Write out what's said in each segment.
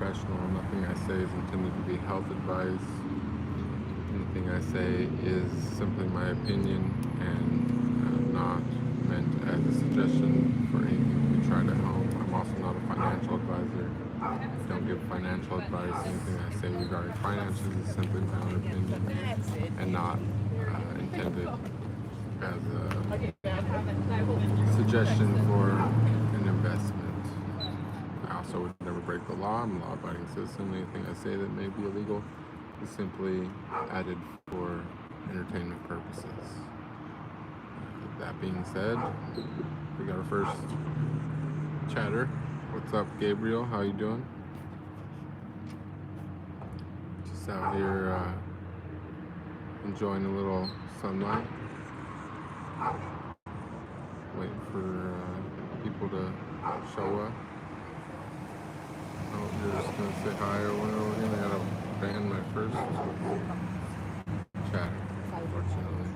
professional. Nothing I say is intended to be health advice. Anything I say is simply my opinion and not meant as a suggestion for anything to be tried at home. I'm also not a financial advisor. I don't give financial advice. Anything I say regarding finances is simply my own opinion and not intended as a suggestion for an investment. I also would never break the law. I'm a law-abiding citizen. Anything I say that may be illegal is simply added for entertainment purposes. That being said, we got our first chatter. What's up, Gabriel? How you doing? Just out here enjoying a little sunlight. Waiting for people to show up. Oh, you're just gonna say hi or whatever. We're gonna gotta ban my first chat, unfortunately.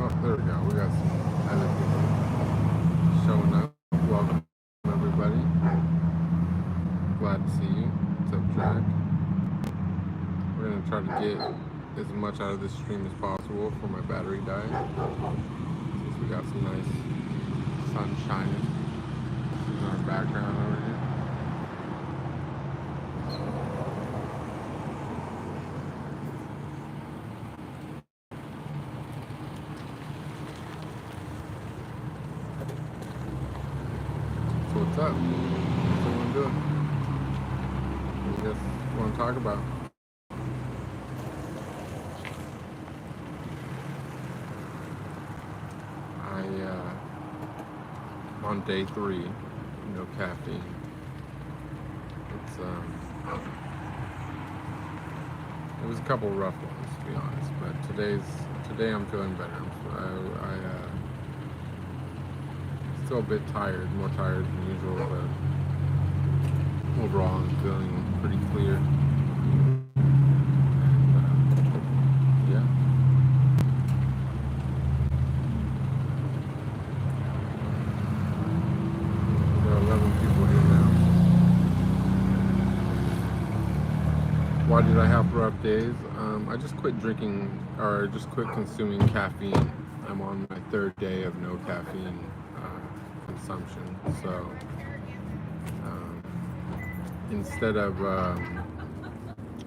Oh, there we go. We got some other people showing up. Welcome, everybody. Glad to see you. What's up, Jack? We're gonna try to get as much out of this stream as possible for my battery diet. Since we got some nice sun shining in our background over here. So what's up? What's everyone doing? What do you guys want to talk about? On day 3, no caffeine. It's it was a couple rough ones, to be honest, but today I'm feeling better. I still a bit tired, more tired than usual, but overall I'm feeling pretty clear. And yeah. Why did I have rough days? I just quit drinking, or just quit consuming caffeine. I'm on my 3rd day of no caffeine consumption. So instead of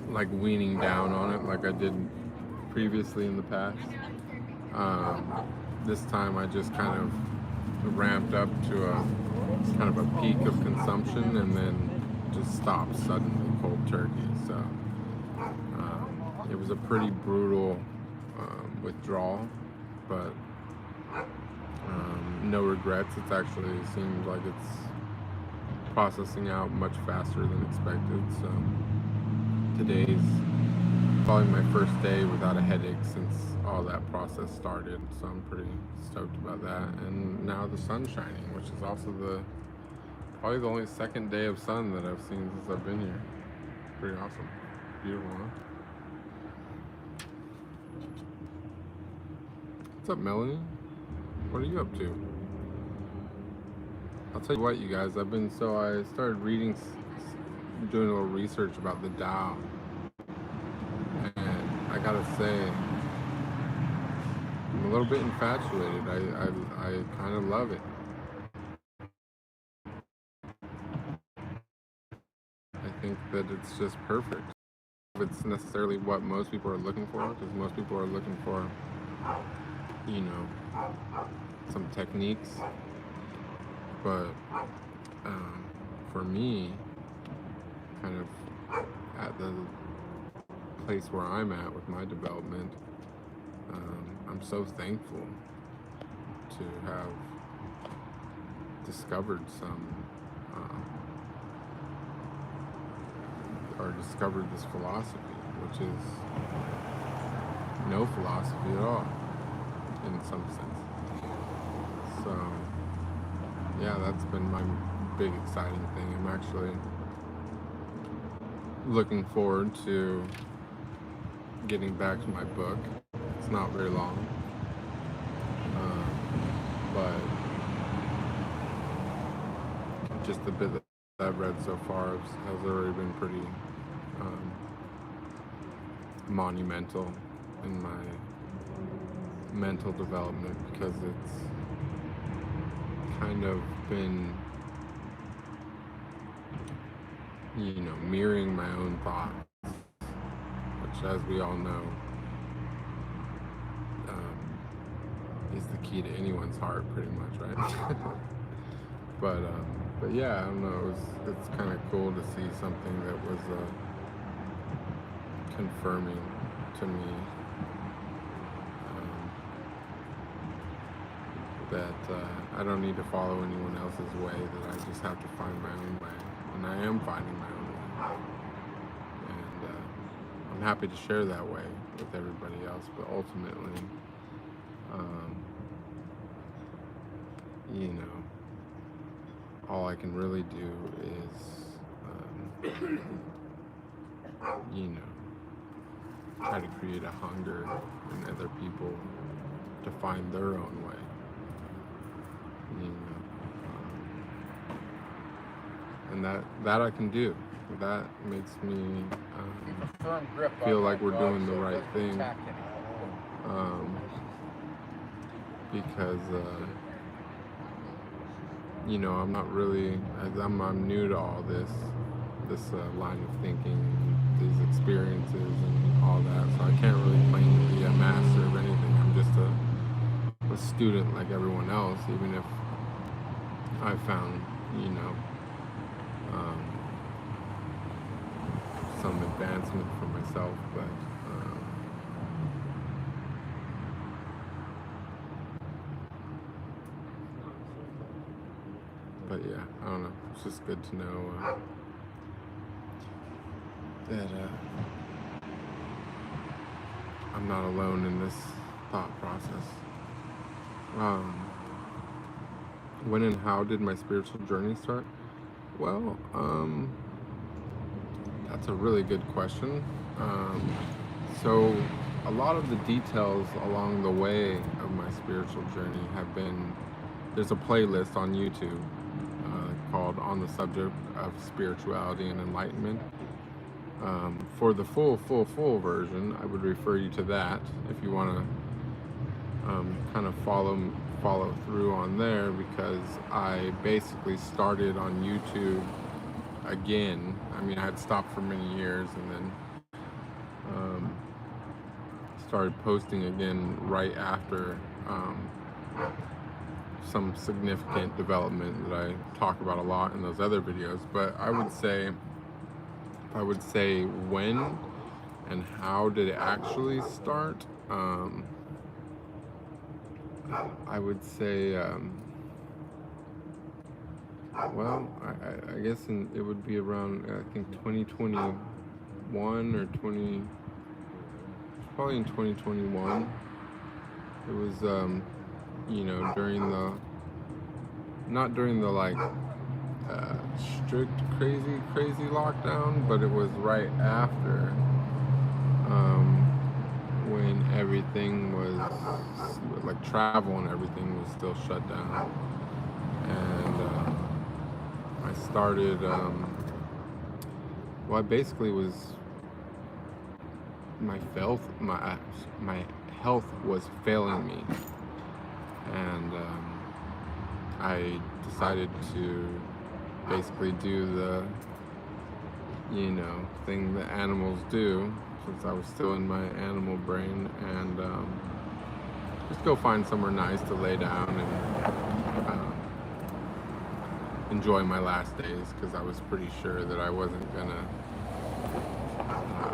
like weaning down on it like I did previously in the past, this time I just kind of ramped up to a kind of a peak of consumption and then just stopped suddenly, cold turkey. So it was a pretty brutal withdrawal, but no regrets. It actually seems like it's processing out much faster than expected. So today's probably my first day without a headache since all that process started. So I'm pretty stoked about that. And now the sun's shining, which is also probably the only 2nd day of sun that I've seen since I've been here. Pretty awesome. Beautiful, huh? What's up, Melanie? What are you up to? I'll tell you what, you guys, I started reading, doing a little research about the Tao. And I gotta say, I'm a little bit infatuated. I kind of love it. I think that it's just perfect. If it's necessarily what most people are looking for, because most people are looking for, you know, some techniques, but for me, kind of at the place where I'm at with my development, I'm so thankful to have discovered discovered this philosophy, which is no philosophy at all, in some sense. So, yeah, that's been my big exciting thing. I'm actually looking forward to getting back to my book. It's not very long. but just the bit that I've read so far has already been pretty monumental in my mental development, because it's kind of been, mirroring my own thoughts, which, as we all know, is the key to anyone's heart, pretty much, right? But yeah, I don't know. It's kind of cool to see something that was confirming to me that I don't need to follow anyone else's way, that I just have to find my own way, and I am finding my own way, and I'm happy to share that way with everybody else. But ultimately, all I can really do is try to create a hunger in other people to find their own way. And that I can do. That makes me feel like we're doing the right thing. Because I'm not really, I'm new to all this line of thinking, these experiences and all that, so I can't really claim to be a master of anything. I'm just a student like everyone else, even if I found, some advancement for myself, but yeah, I don't know. It's just good to know that I'm not alone in this thought process. When and how did my spiritual journey start? Well, that's a really good question. So a lot of the details along the way of my spiritual journey have been, there's a playlist on YouTube called On the Subject of Spirituality and Enlightenment. For the full version, I would refer you to that if you want to kind of follow through on there, because I basically started on YouTube again. I mean, I had stopped for many years and then started posting again right after some significant development that I talk about a lot in those other videos. But I would say when and how did it actually start? I would say, well, I guess it would be around, I think 2021 or probably in 2021. It was, not during the like strict crazy lockdown, but it was right after, when everything was, like travel and everything was still shut down. And I started, well, I basically was, my health was failing me, and I decided to basically do the thing that animals do, since I was still in my animal brain, and just go find somewhere nice to lay down and enjoy my last days, because I was pretty sure that I wasn't gonna,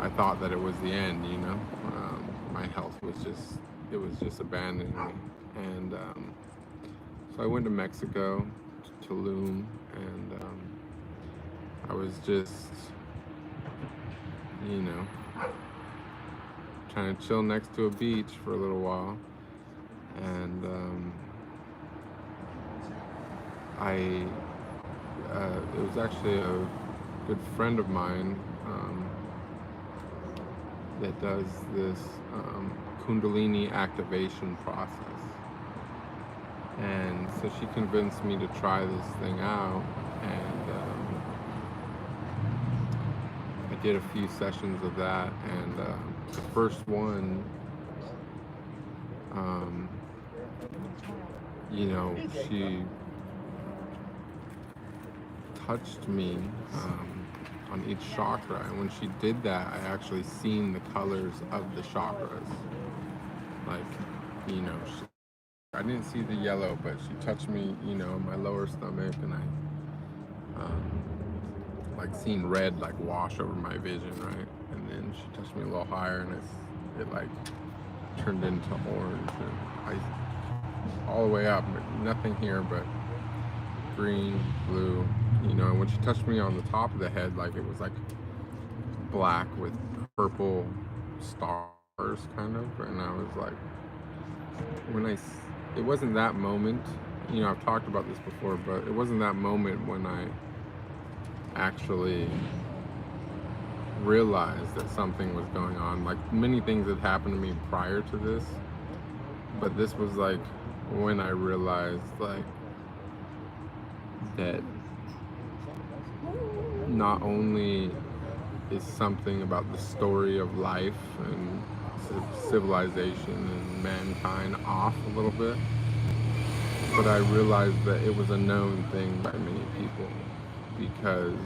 I thought that it was the end, my health was just abandoning me. And so I went to Mexico, to Tulum, and I was just, trying to chill next to a beach for a little while. And it was actually a good friend of mine that does this Kundalini activation process. And so she convinced me to try this thing out, and I did a few sessions of that, and the first one, um, she touched me on each chakra, and when she did that, I actually seen the colors of the chakras. Like, I didn't see the yellow, but she touched me, in my lower stomach, and I like seen red like wash over my vision, right? And then she touched me a little higher, and it like turned into orange, and all the way up, nothing here but green, blue, and when she touched me on the top of the head, like it was like black with purple stars kind of, and I was like, it wasn't that moment, I've talked about this before, but it wasn't that moment when I actually realized that something was going on. Like, many things had happened to me prior to this, but this was like when I realized like that not only is something about the story of life and civilization and mankind off a little bit, but I realized that it was a known thing by many people, because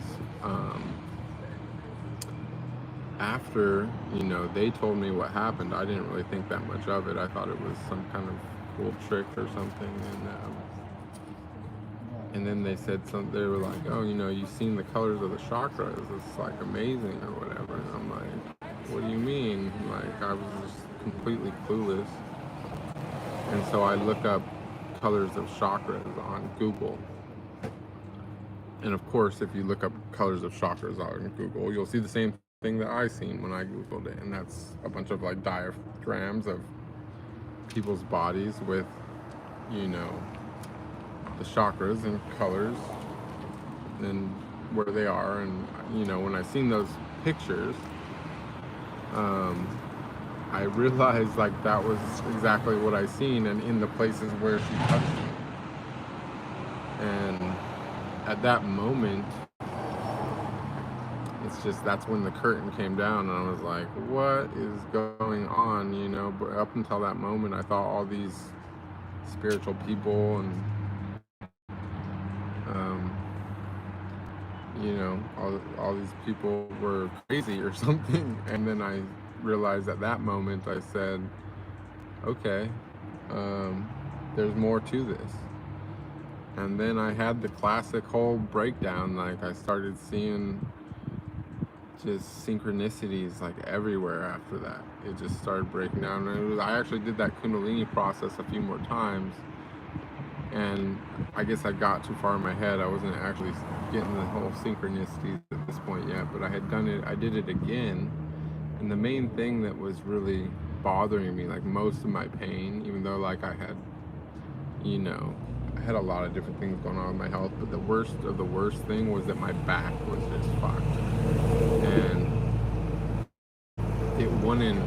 after they told me what happened, I didn't really think that much of it. I thought it was some kind of cool trick or something, and then they said something. They were like, "Oh, you've seen the colors of the chakras. It's like amazing or whatever." And I'm like, "What do you mean?" Like, I was just completely clueless. And so I look up colors of chakras on Google. And of course, if you look up colors of chakras on Google, you'll see the same thing that I seen when I Googled it. And that's a bunch of like diagrams of people's bodies with, the chakras and colors and where they are. And, when I seen those pictures, I realized like that was exactly what I seen, and in the places where she touched me. And at that moment, that's when the curtain came down, and I was like, what is going on? But up until that moment, I thought all these spiritual people and all these people were crazy or something. And then I realized at that moment, I said, okay, there's more to this. And then I had the classic whole breakdown. Like, I started seeing just synchronicities like everywhere after that. It just started breaking down. And I actually did that Kundalini process a few more times, and I guess I got too far in my head. I wasn't actually getting the whole synchronicities at this point yet, but I had done it. I did it again, and the main thing that was really bothering me, like most of my pain, even though like I had, I had a lot of different things going on with my health, but the worst of the worst thing was that my back was just fucked, and it wouldn't,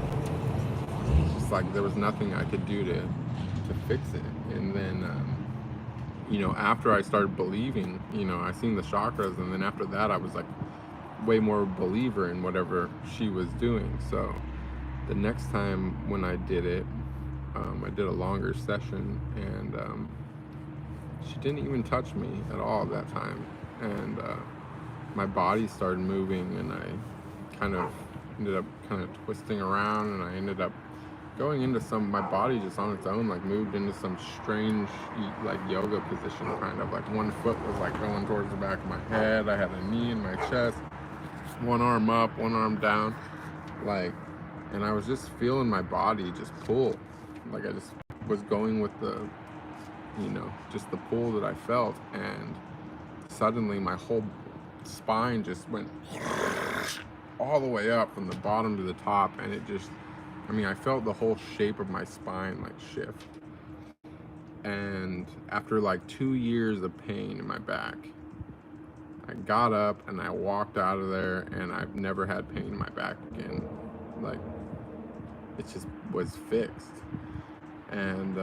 just like there was nothing I could do to fix it. And then after I started believing, I seen the chakras, and then after that I was like way more a believer in whatever she was doing. So the next time when I did it, I did a longer session, and she didn't even touch me at all that time, and my body started moving, and I kind of ended up twisting around, and I ended up going into my body just on its own, like moved into some strange like yoga position, kind of like one foot was like going towards the back of my head. I had a knee in my chest, one arm up, one arm down, like, and I was just feeling my body just pull. Like, I just was going with the, just the pull that I felt, and suddenly my whole spine just went all the way up from the bottom to the top, and it just, I felt the whole shape of my spine like shift. And after like 2 years of pain in my back, I got up and I walked out of there, and I've never had pain in my back again. Like, it just was fixed. And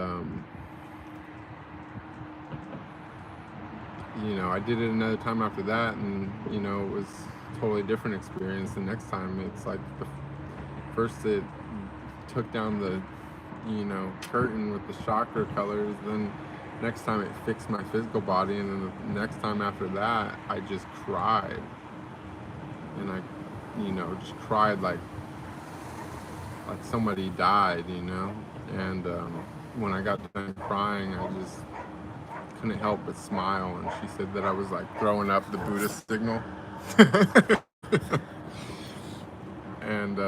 you know, I did it another time after that, and you know, it was a totally different experience. The next time, it's like first it took down the, you know, curtain with the chakra colors. Then next time it fixed my physical body, and then the next time after that, I just cried, and I, you know, just cried like somebody died, you know. And when I got done crying, I just couldn't help but smile. And she said that I was like throwing up the Buddhist signal. and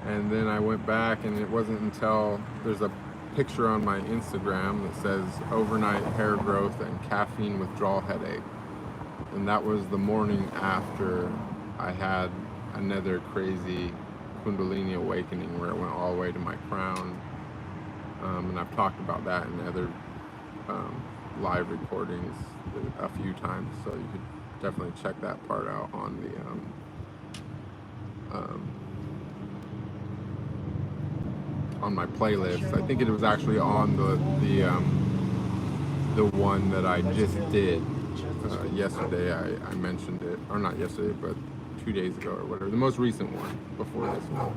and then I went back, and it wasn't until there's a picture on my Instagram that says overnight hair growth and caffeine withdrawal headache, and that was the morning after I had another crazy Kundalini awakening where it went all the way to my crown. And I've talked about that in other live recordings a few times, so you could definitely check that part out on the on my playlist. I think it was actually on the one that I just did yesterday. I mentioned it, or not yesterday, but 2 days ago or whatever. The most recent one before this one,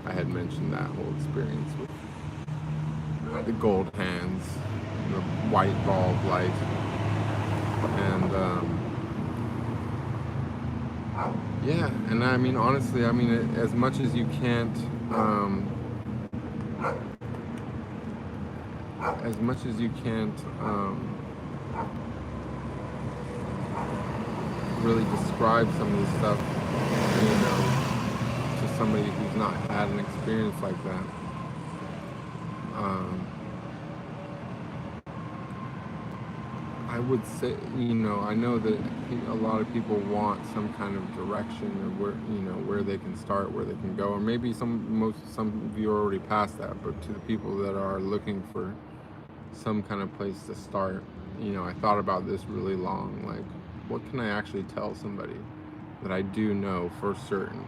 I had mentioned that whole experience with the gold hands, the white ball of light, and yeah. And I mean, honestly, I mean, as much as you can't, really describe some of this stuff, you know, to somebody who's not had an experience like that. I would say, you know, I know that a lot of people want some kind of direction, or where, you know, where they can start, where they can go, or maybe some of you are already past that. But to the people that are looking for some kind of place to start, you know, I thought about this really long. Like, what can I actually tell somebody that I do know for certain?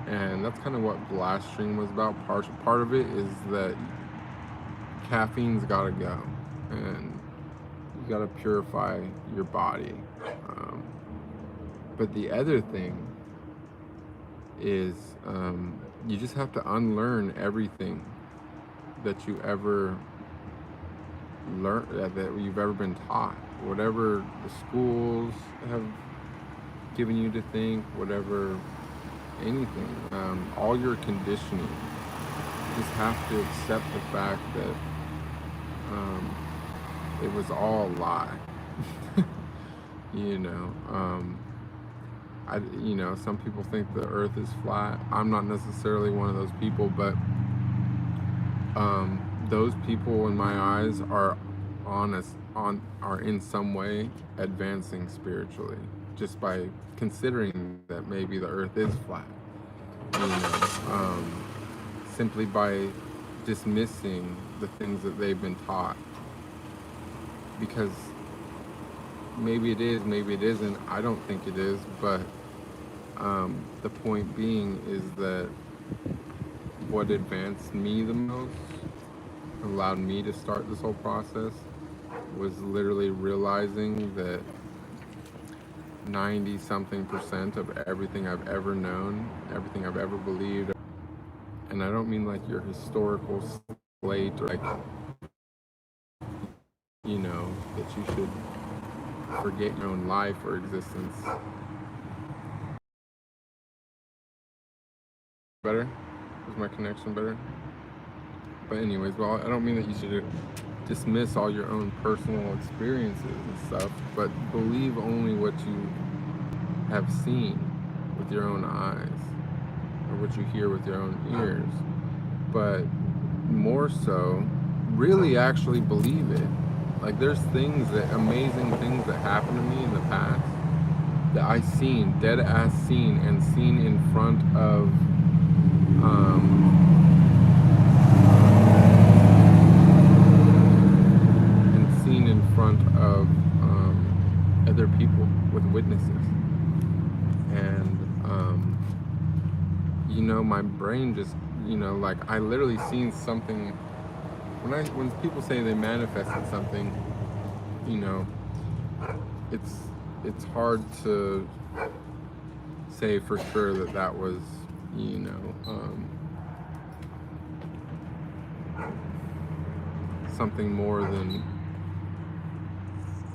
And that's kind of what the last stream was about. Part of it is that caffeine's got to go, and you got to purify your body. But the other thing is you just have to unlearn everything that you ever learned, that you've ever been taught. Whatever the schools have given you to think, whatever, anything, all your conditioning. You just have to accept the fact that it was all a lie. You know, you know, some people think the earth is flat. I'm not necessarily one of those people, but those people in my eyes are are in some way advancing spiritually, just by considering that maybe the earth is flat. You know, simply by dismissing the things that they've been taught. Because maybe it is, maybe it isn't. I don't think it is, but the point being is that what advanced me the most, allowed me to start this whole process, was literally realizing that 90-something% of everything I've ever known, everything I've ever believed, and I don't mean like your historical slate, or like, you know, that you should forget your own life or existence. Better? Is my connection better? But anyways, well, I don't mean that you should dismiss all your own personal experiences and stuff, but believe only what you have seen with your own eyes, or what you hear with your own ears. But more so, really actually believe it. Like, there's amazing things that happened to me in the past that I seen, dead ass seen, and seen in front of other people with witnesses. And you know, my brain just, you know, like, I literally seen something when people say they manifested something, you know, it's hard to say for sure that that was, you know, something more than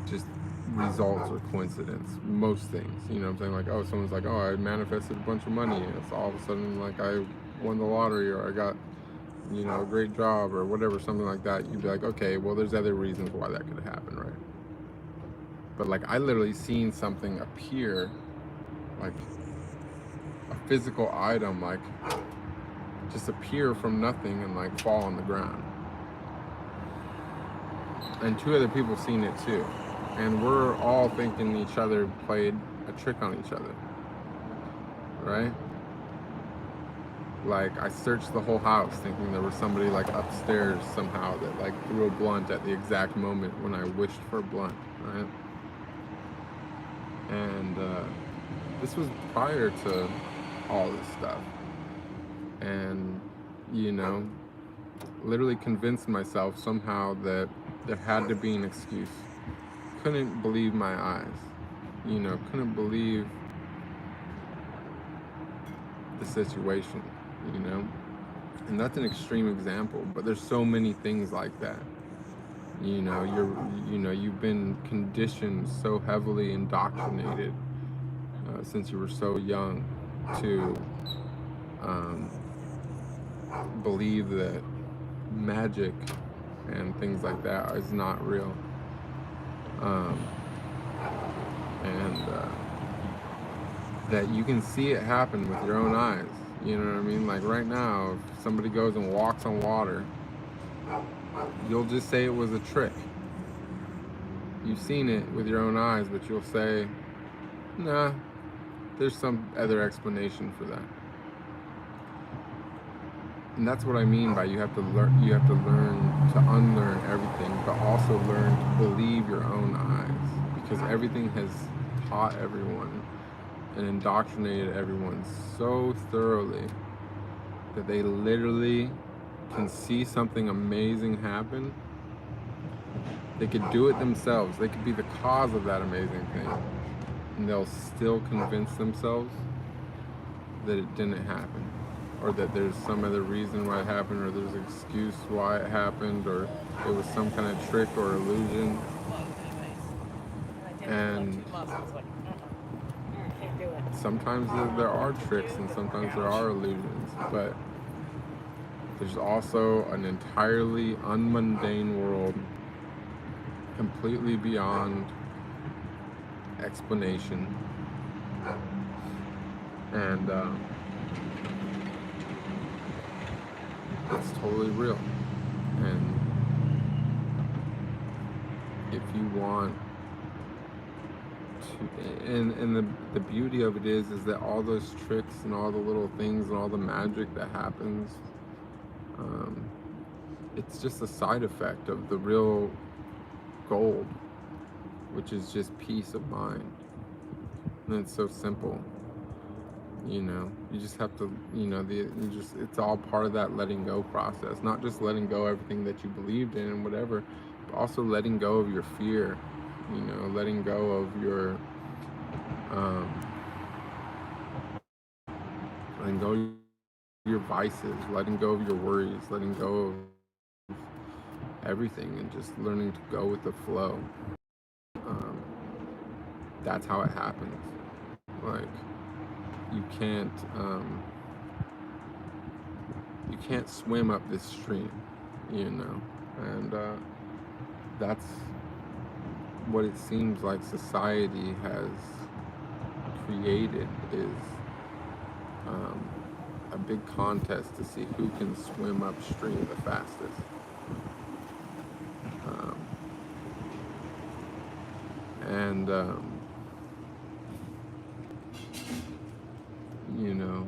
just results or coincidence. Most things, you know what I'm saying? Like, oh, someone's like, oh, I manifested a bunch of money, and it's all of a sudden like I won the lottery, or I got, you know, a great job, or whatever, something like that. You'd be like, okay, well, there's other reasons why that could happen, right? But like, I literally seen something appear, like a physical item, like just appear from nothing and like fall on the ground. And two other people seen it too. And we're all thinking each other played a trick on each other, right? Like, I searched the whole house thinking there was somebody like upstairs somehow that like threw a blunt at the exact moment when I wished for a blunt, right? And this was prior to all this stuff. And, you know, literally convinced myself somehow that there had to be an excuse. Couldn't believe my eyes, you know, couldn't believe the situation, you know. And that's an extreme example, but there's so many things like that. You know, you've been conditioned so heavily, indoctrinated since you were so young to believe that magic and things like that is not real. And that you can see it happen with your own eyes. You know what I mean? Like right now, if somebody goes and walks on water, you'll just say it was a trick. You've seen it with your own eyes, but you'll say, nah, there's some other explanation for that. And that's what I mean by you have to learn to unlearn everything, but also learn to believe your own eyes, because everything has taught everyone and indoctrinated everyone so thoroughly that they literally can see something amazing happen. They could do it themselves. They could be the cause of that amazing thing, and they'll still convince themselves that it didn't happen, or that there's some other reason why it happened, or there's an excuse why it happened, or it was some kind of trick or illusion. And sometimes there are tricks and sometimes there are illusions, but there's also an entirely unmundane world, completely beyond explanation. And it's totally real. And if you want to, and the beauty of it is that all those tricks and all the little things and all the magic that happens, it's just a side effect of the real gold, which is just peace of mind. And it's so simple. You know, you just have to, you know, it's all part of that letting go process. Not just letting go everything that you believed in and whatever, but also letting go of your fear, you know, letting go of your, letting go of your vices, letting go of your worries, letting go of everything, and just learning to go with the flow. That's how it happens. Like, you can't swim up this stream, you know, and that's what it seems like society has created, is a big contest to see who can swim upstream the fastest. And you know,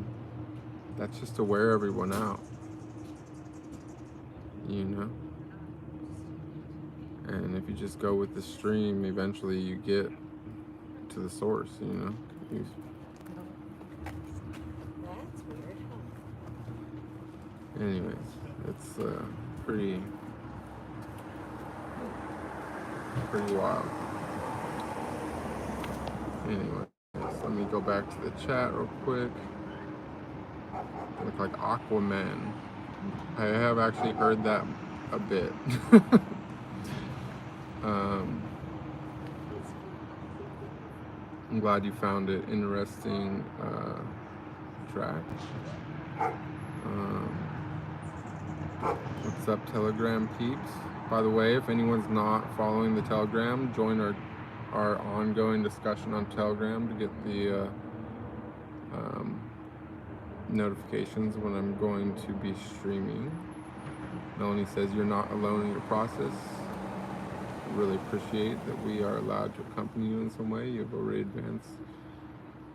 that's just to wear everyone out, you know. And if you just go with the stream, eventually you get to the source, you know. That's weird, huh? Anyways, it's pretty Pretty wild. Anyway, let me go back to the chat real quick. Look like Aquaman. I have actually heard that a bit. I'm glad you found it interesting track. What's up, Telegram peeps? By the way, if anyone's not following the Telegram, join our ongoing discussion on Telegram to get the notifications when I'm going to be streaming. Melanie says you're not alone in your process. I really appreciate that we are allowed to accompany you in some way. You've already advanced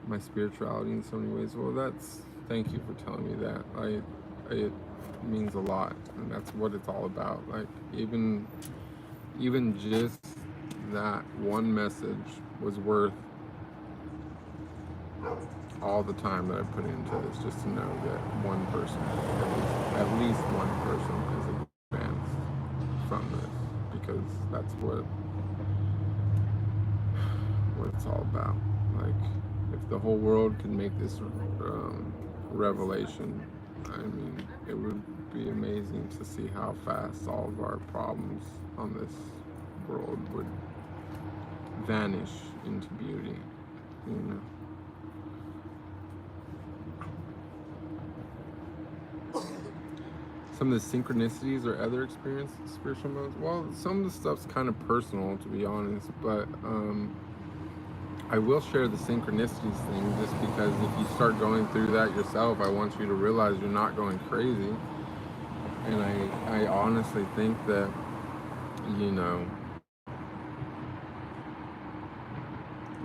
my spirituality in so many ways. Well, thank you for telling me that. It means a lot, and that's what it's all about. Like even just that one message was worth all the time that I put into this, just to know that one person, at least one person, has advanced from this, because that's what it's all about. Like, if the whole world could make this revelation, I mean, it would be amazing to see how fast all of our problems on this world would vanish into beauty, you know. Some of the synchronicities or other experience spiritual modes. Well, some of the stuff's kind of personal, to be honest, but I will share the synchronicities thing just because if you start going through that yourself, I want you to realize you're not going crazy. And I honestly think that, you know,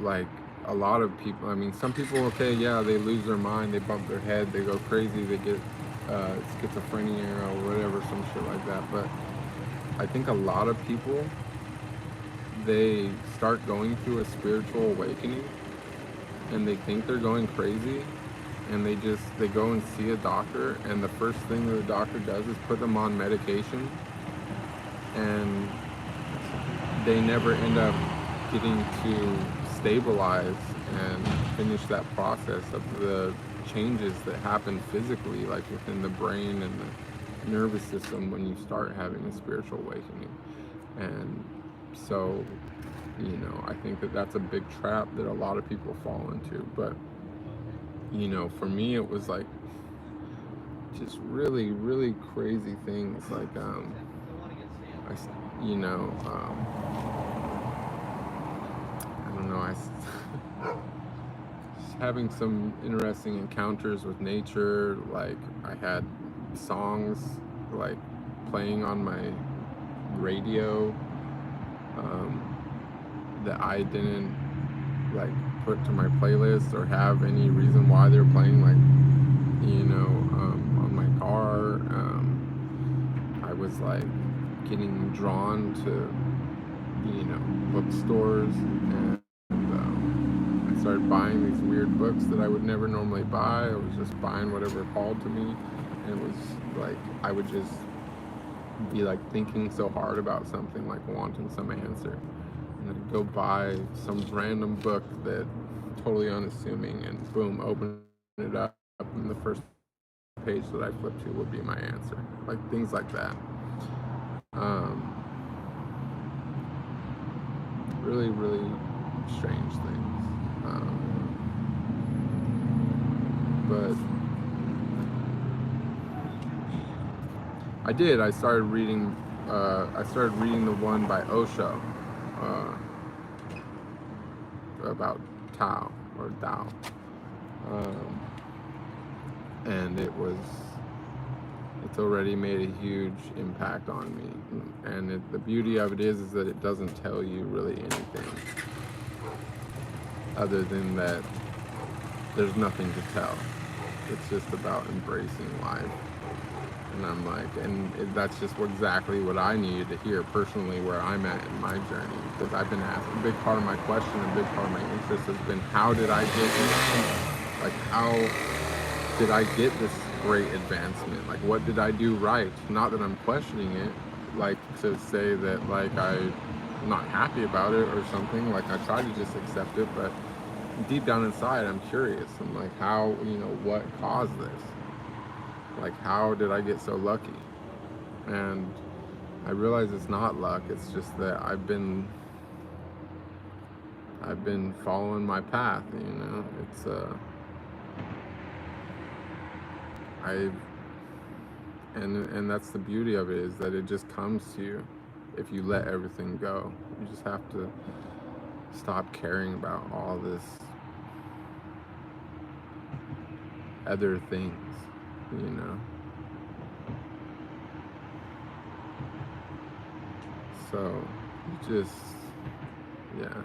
like a lot of people, I mean, some people, okay, yeah, they lose their mind, they bump their head, they go crazy, they get schizophrenia or whatever, some shit like that. But I think a lot of people, they start going through a spiritual awakening and they think they're going crazy, and they go and see a doctor, and the first thing that the doctor does is put them on medication, and they never end up getting to stabilize and finish that process of the changes that happen physically, like within the brain and the nervous system when you start having a spiritual awakening. And so, you know, I think that that's a big trap that a lot of people fall into. But, you know, for me, it was like just really, really crazy things. Like, I don't know, having some interesting encounters with nature. Like, I had songs like playing on my radio that I didn't like put to my playlist or have any reason why they're playing, like, you know, on my car. I was like getting drawn to, you know, bookstores, and I started buying these weird books that I would never normally buy. I was just buying whatever called to me, and it was like I would just be like thinking so hard about something, like wanting some answer, and I'd go buy some random book that totally unassuming, and boom, open it up, and the first page that I flip to would be my answer. Like things like that. Really, really strange things. But I started reading the one by Osho about Tao or Tao, and it's already made a huge impact on me. And the beauty of it is that it doesn't tell you really anything other than that there's nothing to tell. It's just about embracing life. And I'm like, that's just exactly what I needed to hear personally, where I'm at in my journey. Because I've been asked, a big part of my question, a big part of my interest has been, how did I get here? Like, how did I get this great advancement? Like, what did I do right? Not that I'm questioning it, like to say that like I not happy about it or something. Like, I try to just accept it, but deep down inside, I'm curious. I'm like, how, what caused this? Like, how did I get so lucky? And I realize it's not luck. It's just that I've been following my path. It's I and that's the beauty of it, is that it just comes to you if you let everything go. You just have to stop caring about all this other things, So you just, yeah,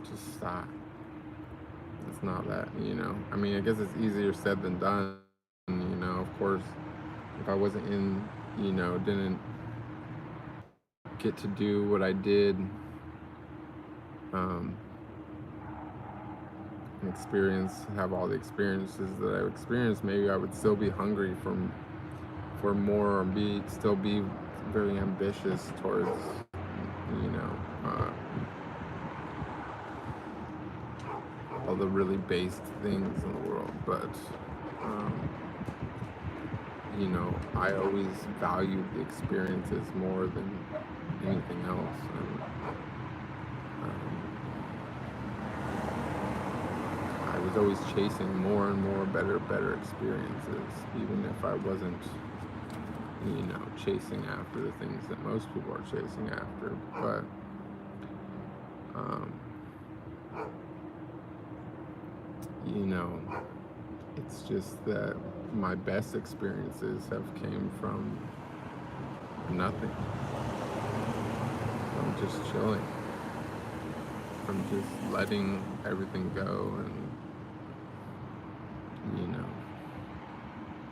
just stop. It's not that, I mean, I guess it's easier said than done, of course. If I wasn't didn't get to do what I did, have all the experiences that I've experienced, maybe I would still be hungry for more, or still be very ambitious towards, all the really based things in the world. But I always valued the experiences more than anything else. And I was always chasing more and more better experiences, even if I wasn't, chasing after the things that most people are chasing after. But it's just that my best experiences have came from nothing, from just chilling, from just letting everything go, and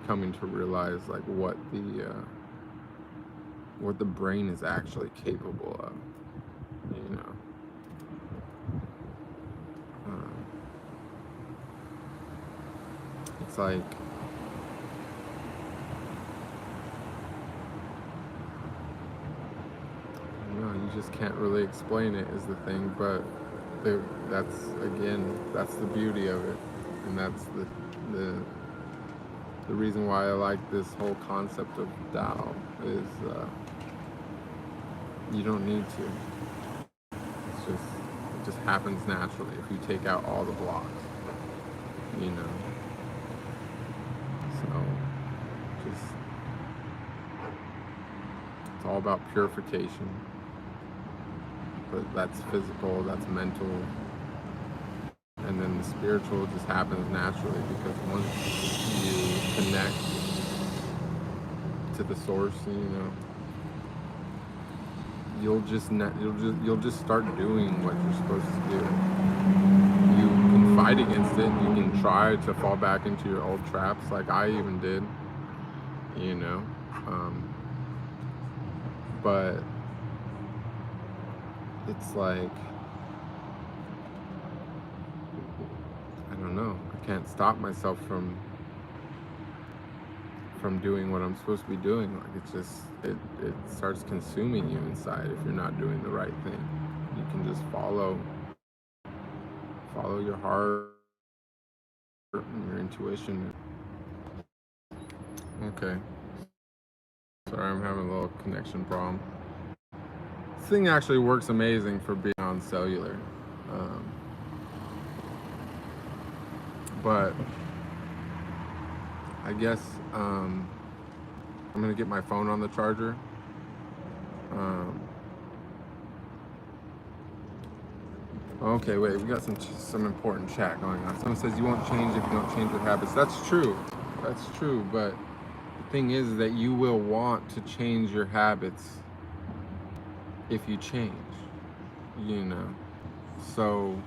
coming to realize like what the brain is actually capable of. It's like, you just can't really explain it, is the thing. But that's the beauty of it, and that's the reason why I like this whole concept of Tao, is you don't need to. It just happens naturally if you take out all the blocks, So it's all about purification. But that's physical, that's mental, and then the spiritual just happens naturally, because once you connect to the source, you'll just start doing what you're supposed to do. You can fight against it, you can try to fall back into your old traps, like I even did, but it's like, I don't know, I can't stop myself from doing what I'm supposed to be doing. Like, it starts consuming you inside if you're not doing the right thing. You can just follow your heart and your intuition. Okay, sorry, I'm having a little connection problem. This thing actually works amazing for being on cellular, but I guess I'm gonna get my phone on the charger. Okay, wait, we got some important chat going on. Someone says you won't change if you don't change your habits. That's true, but the thing is that you will want to change your habits if you change, so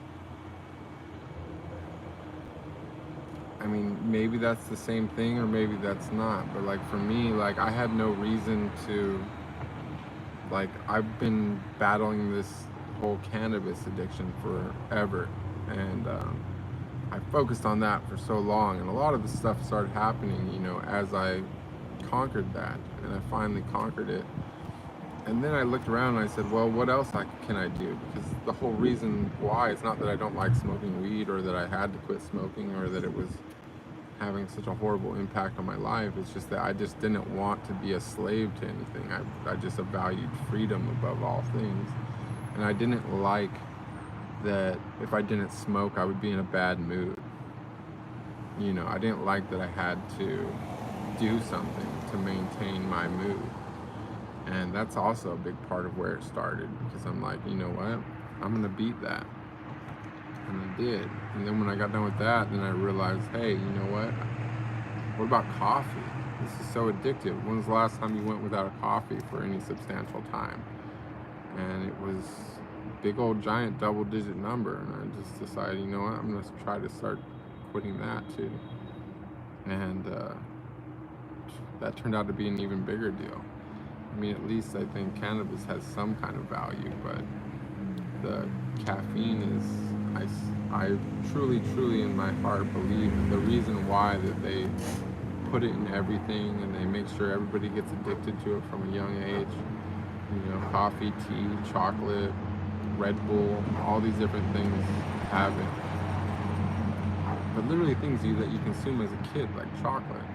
I mean, maybe that's the same thing, or maybe that's not. But like, for me, like, I had no reason to, like, I've been battling this whole cannabis addiction forever, and I focused on that for so long, and a lot of the stuff started happening, as I conquered that, and I finally conquered it. And then I looked around and I said, well, what else can I do? Because the whole reason why, it's not that I don't like smoking weed or that I had to quit smoking or that it was having such a horrible impact on my life. It's just that I just didn't want to be a slave to anything. I just valued freedom above all things. And I didn't like that if I didn't smoke, I would be in a bad mood. You know, I didn't like that I had to do something to maintain my mood. And that's also a big part of where it started, because I'm like, you know what? I'm gonna beat that. And I did. And then when I got done with that, then I realized, hey, you know what? What about coffee? This is so addictive. When's the last time you went without a coffee for any substantial time? And it was a big old giant double-digit number. And I just decided, you know what? I'm gonna try to start quitting that too. And that turned out to be an even bigger deal. I mean, at least I think cannabis has some kind of value, but the caffeine is, I truly, truly in my heart believe that the reason why that they put it in everything and they make sure everybody gets addicted to it from a young age, you know, coffee, tea, chocolate, Red Bull, all these different things have it. But literally things that you consume as a kid, like chocolate.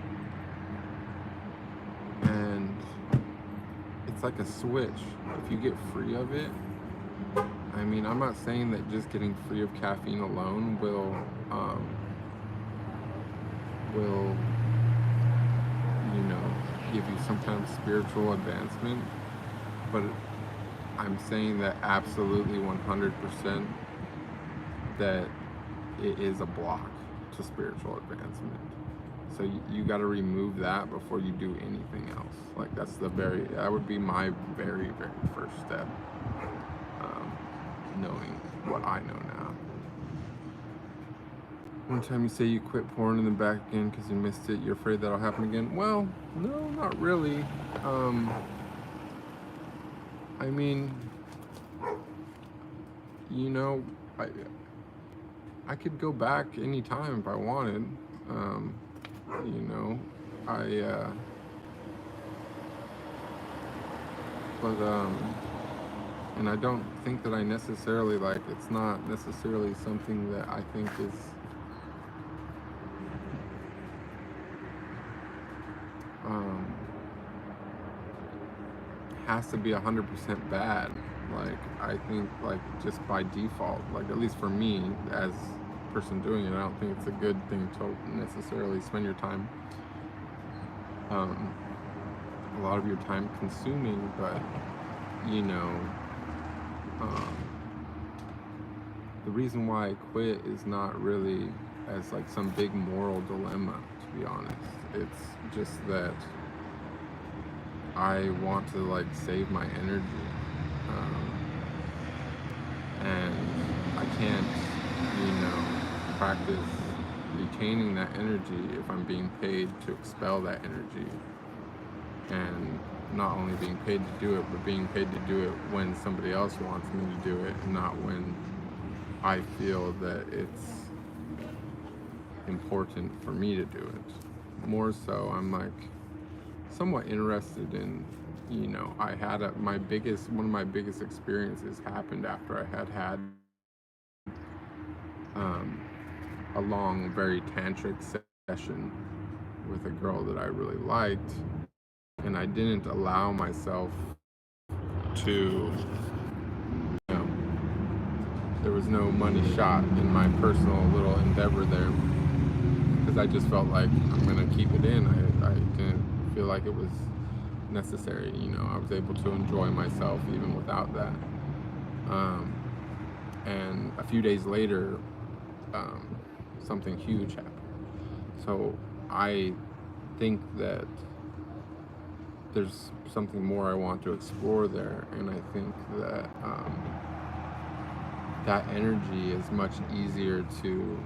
And it's like a switch. If you get free of it, I mean, I'm not saying that just getting free of caffeine alone will, you know, give you some kind of spiritual advancement, but I'm saying that absolutely 100% that it is a block to spiritual advancement. So you got to remove that before you do anything else. Like that would be my very, very first step. Knowing what I know now. One time you say you quit porn and then back again because you missed it, you're afraid that'll happen again? Well, no, not really. I mean, you know, I could go back anytime if I wanted. You know, and I don't think that I necessarily, like, it's not necessarily something that I think is has to be 100% bad. Like, I think, like, just by default, like, at least for me as a person doing it, I don't think it's a good thing to necessarily spend your time, a lot of your time consuming, but, you know, the reason why I quit is not really as like some big moral dilemma, to be honest. It's just that I want to like save my energy, and I can't, you know, practice retaining that energy if I'm being paid to expel that energy, and not only being paid to do it, but being paid to do it when somebody else wants me to do it, and not when I feel that it's important for me to do it. More so, I'm like somewhat interested in, you know, one of my biggest experiences happened after I had a long, very tantric session with a girl that I really liked, and I didn't allow myself to, you know, there was no money shot in my personal little endeavor there, because I just felt like I'm gonna keep it in. I didn't feel like it was necessary, you know. I was able to enjoy myself even without that. And a few days later, something huge happened. So I think that there's something more I want to explore there, and I think that that energy is much easier to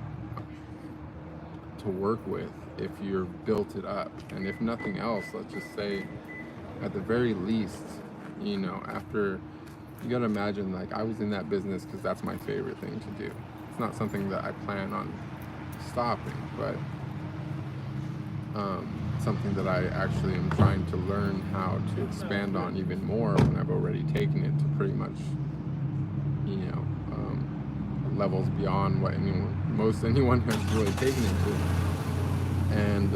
work with if you've built it up. And if nothing else, let's just say, at the very least, you know, after, you gotta imagine, like, I was in that business because that's my favorite thing to do. It's not something that I plan on stopping, but something that I actually am trying to learn how to expand on even more when I've already taken it to pretty much, you know, levels beyond what most anyone has really taken it to. And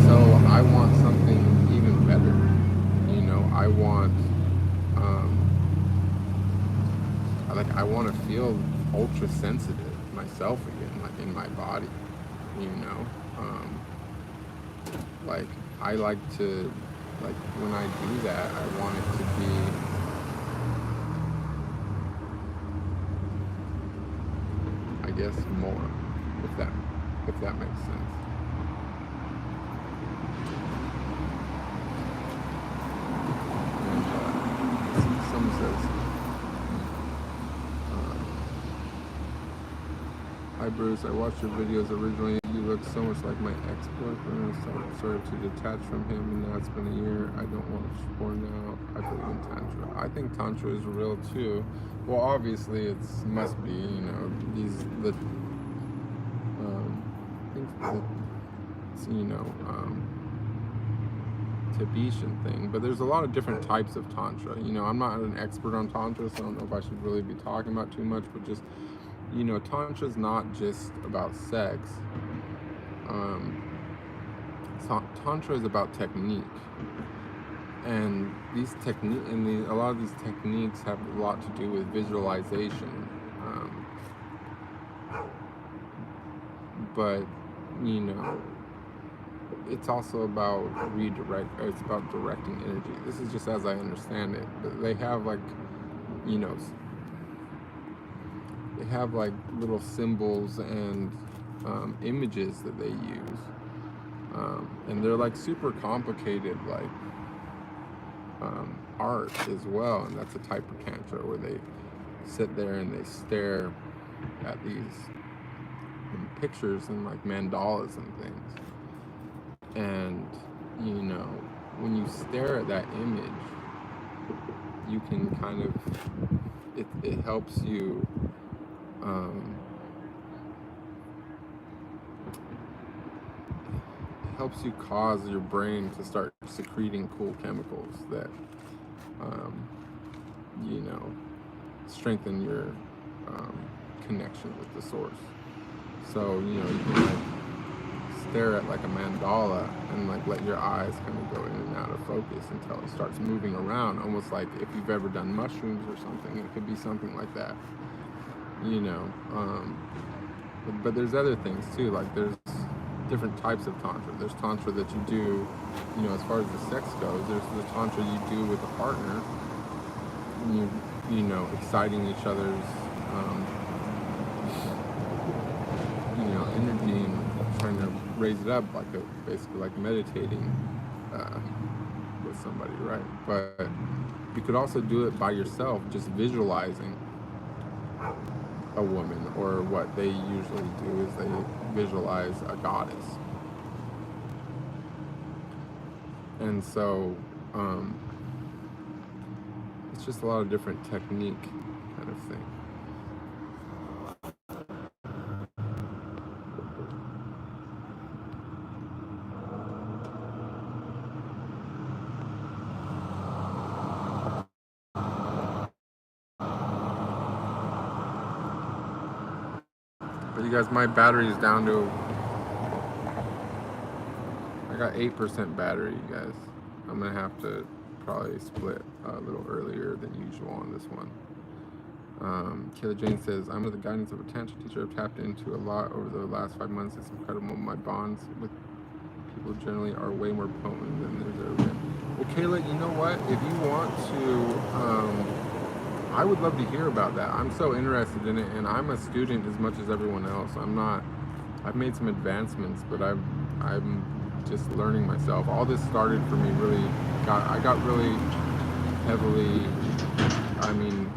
so I want something even better. You know, I want, I want to feel ultra sensitive myself again, like in my body. You know, like I like to, like when I do that, I want it to be, I guess, more, if that makes sense. And someone says, "Hi Bruce, I watched your videos originally. You look so much like my ex-boyfriend. I started to detach from him, and now it's been a year. I don't want to explore now. I believe in Tantra. I think Tantra is real too. Well, obviously it must be. You know, Tibetan thing, but there's a lot of different types of Tantra. You know, I'm not an expert on Tantra, so I don't know if I should really be talking about too much, but just, you know, Tantra is not just about sex. Tantra is about technique, and a lot of these techniques have a lot to do with visualization. But you know, it's also about it's about directing energy. This is just as I understand it. But they have like, you know, they have like little symbols and images that they use. And they're like super complicated, like art as well. And that's a type of Tantra where they sit there and they stare at these pictures and like mandalas and things. And, you know, when you stare at that image, you can kind of, it helps you, helps you cause your brain to start secreting cool chemicals that, you know, strengthen your connection with the source. So, you know, you can like stare at like a mandala and like let your eyes kind of go in and out of focus until it starts moving around, almost like if you've ever done mushrooms or something. It could be something like that, you know. But there's other things too, like there's different types of Tantra. There's Tantra that you do, you know, as far as the sex goes. There's the Tantra you do with a partner, and you know, exciting each other's, you know, energy and trying to raise it up, like basically like meditating with somebody, right? But you could also do it by yourself, just visualizing a woman, or what they usually do is they visualize a goddess. And so it's just a lot of different technique kind of thing. But you guys, my battery is down to, I got 8% battery, you guys. I'm gonna have to probably split a little earlier than usual on this one. Kayla Jane says, I'm with the guidance of a Tantra teacher. I've tapped into a lot over the last 5 months. It's incredible. My bonds with people generally are way more potent than there's ever been. Well, Kayla, you know what? If you want to, I would love to hear about that. I'm so interested in it, and I'm a student as much as everyone else. I've made some advancements, but I'm just learning myself. All this started for me I got really heavily, I mean,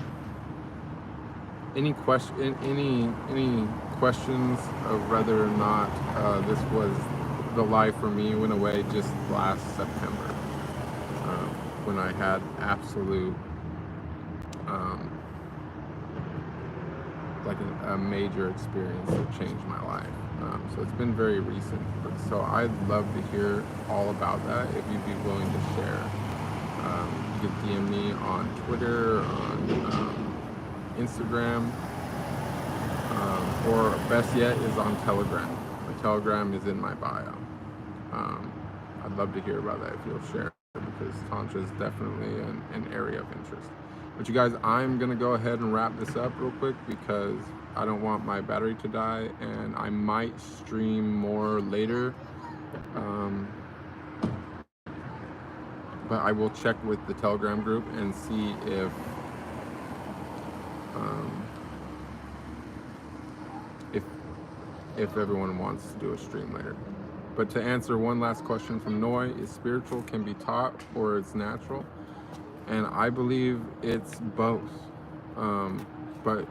any questions of whether or not this was the life for me went away just last September, when I had absolute like a major experience that changed my life. So it's been very recent. So I'd love to hear all about that if you'd be willing to share. You could DM me on Twitter, on Instagram, or best yet is on Telegram. My Telegram is in my bio. I'd love to hear about that if you'll share, because Tantra is definitely an area of interest. But you guys, I'm gonna go ahead and wrap this up real quick because I don't want my battery to die, and I might stream more later. But I will check with the Telegram group and see if everyone wants to do a stream later. But to answer one last question from Noi, is spiritual can be taught or it's natural? And I believe it's both. But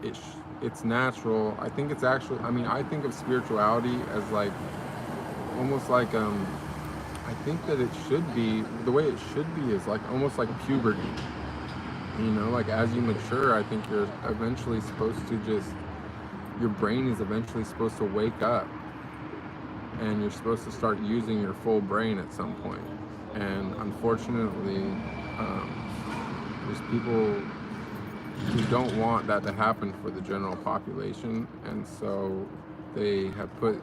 it's natural. I think it's actually, I mean, I think of spirituality as like, almost like, I think that it should be, the way it should be is like, almost like puberty. You know, like as you mature, I think you're eventually supposed to just, your brain is eventually supposed to wake up, and you're supposed to start using your full brain at some point. And unfortunately, there's people who don't want that to happen for the general population, and so they have put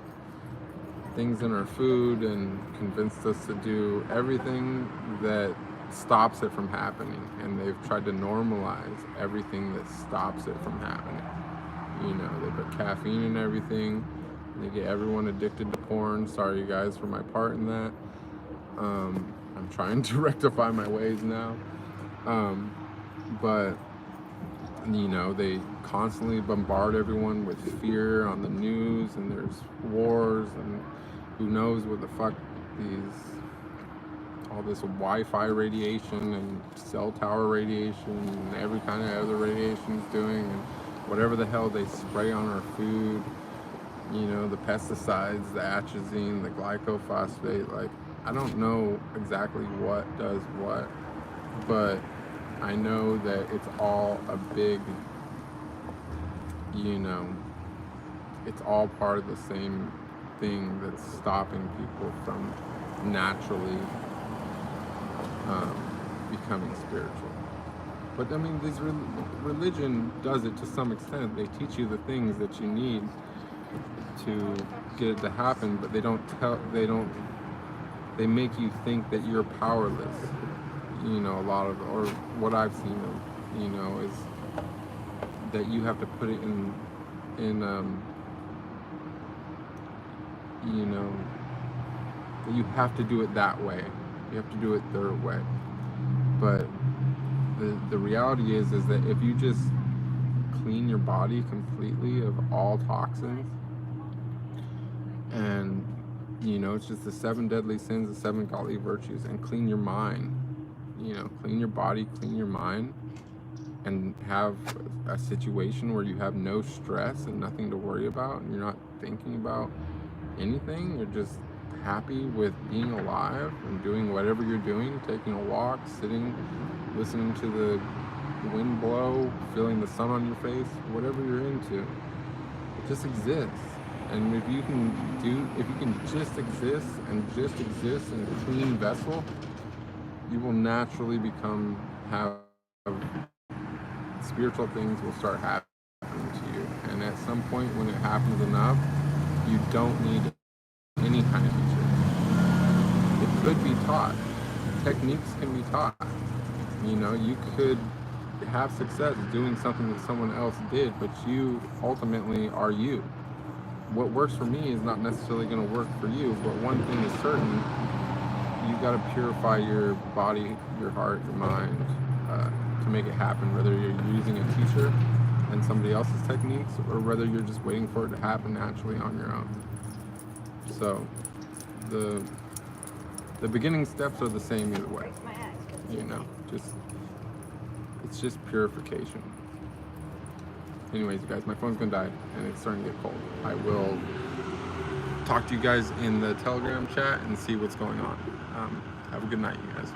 things in our food and convinced us to do everything that stops it from happening, and they've tried to normalize everything that stops it from happening. You know, they put caffeine in everything. They get everyone addicted to porn. Sorry, you guys, for my part in that. I'm trying to rectify my ways now. But, you know, they constantly bombard everyone with fear on the news, and there's wars, and who knows what the fuck all this Wi-Fi radiation and cell tower radiation and every kind of other radiation is doing, and whatever the hell they spray on our food, you know, the pesticides, the atrazine, the glycophosphate, like, I don't know exactly what does what, but I know that it's all a big, you know, it's all part of the same thing that's stopping people from naturally becoming spiritual. But I mean, this religion does it to some extent. They teach you the things that you need to get it to happen, but they make you think that you're powerless. You know, a lot of, or what I've seen, you know, is that you have to put it in you know, that you have to do it that way. You have to do it their way. But the reality is that if you just clean your body completely of all toxins, and, you know, it's just the 7 deadly sins, the 7 godly virtues, and clean your mind, you know, clean your body, clean your mind, and have a situation where you have no stress and nothing to worry about, and you're not thinking about anything, you're just happy with being alive and doing whatever you're doing, taking a walk, sitting, listening to the wind blow, feeling the sun on your face, whatever you're into, it just exists. And if you can just exist in a clean vessel, you will naturally have spiritual things will start happening to you. And at some point when it happens enough, you don't need any kind of teacher. It could be taught. Techniques can be taught. You know, you could have success doing something that someone else did, but you ultimately are you. What works for me is not necessarily going to work for you, but one thing is certain, you've got to purify your body, your heart, your mind, to make it happen, whether you're using a teacher and somebody else's techniques, or whether you're just waiting for it to happen naturally on your own. So the beginning steps are the same either way. You know, it's just purification. Anyways, you guys, my phone's gonna die and it's starting to get cold. I will talk to you guys in the Telegram chat and see what's going on. Have a good night, you guys.